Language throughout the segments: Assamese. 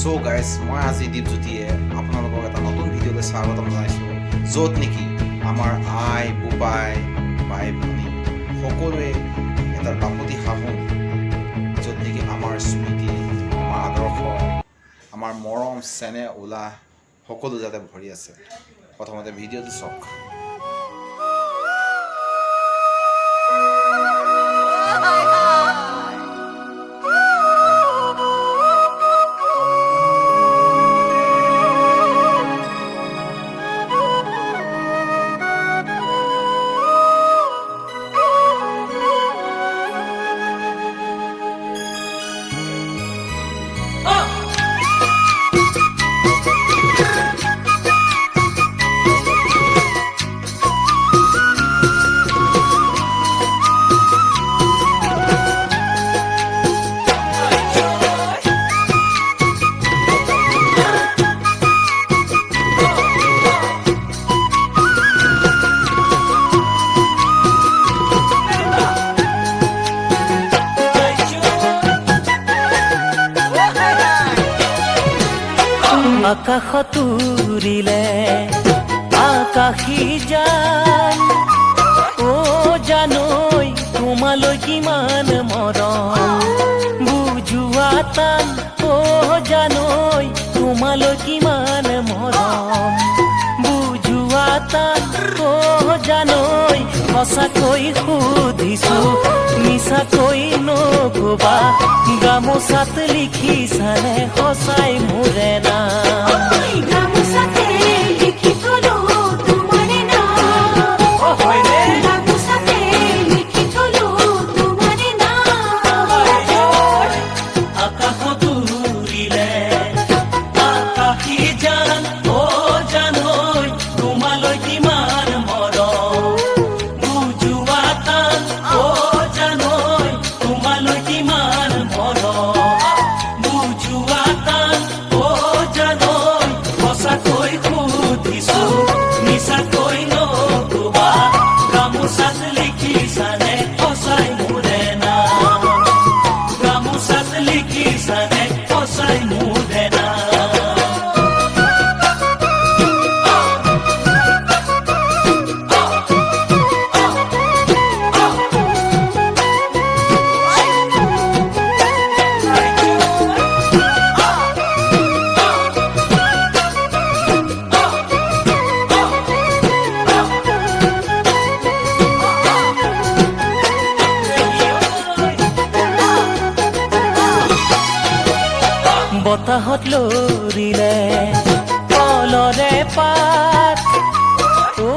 সো গাইজ মই আজি দীপজ্যোতিয়ে আপোনালোকক এটা নতুন ভিডিঅ'লৈ স্বাগতম জনাইছোঁ য'ত নেকি আমাৰ আই বোপাই বাই ভনী সকলোৱে এটা বাপতি সাহোন য'ত নেকি আমাৰ স্মৃতি আমাৰ আদৰ্শ আমাৰ মৰম চেনেহ উল্লাহ সকলো যাতে ভৰি আছে প্ৰথমতে ভিডিঅ'টো চাওক আকাশত উৰিলে আকাশী জান ও জানৈ তোমালৈ কিমান মৰম বুজোৱা টান ও জানৈ তোমালৈ কিমান মৰম বুজোৱা টান ও জানৈ সঁচাকৈ সুধিছো মিছাকৈ নকবা গামোচাত লিখিছানে সঁচাই মোৰে নাম গামোচাতে লিখি থলো তোমাৰ নাম গামোচাতে লিখি থলো তোমাৰ নাম আকাশত উৰিলে আকাশী জান ও জানৈ তোমালৈ কিমান মৰম বুজোৱা টান ও জানৈ তোমালৈ কিমান মৰম বুজোৱা টান ও জানৈ সঁচাকৈ সুধিছো মিছাকৈ নকবা গামোচাত লিখিছানে সঁচাই মোৰে নাম গামোচাত লিখিছানে সঁচাই মোৰে নাম বতাহত লৰিলে কলৰে পাত ও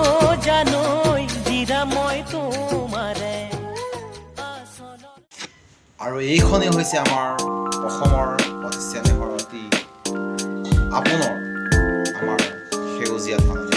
জানৈ জিৰা মই তোমাৰে আৰু এইখনেই হৈছে আমাৰ অসমৰ অতি চেনেহৰ অতি আপোনৰ আমাৰ সেউজীয়া ধান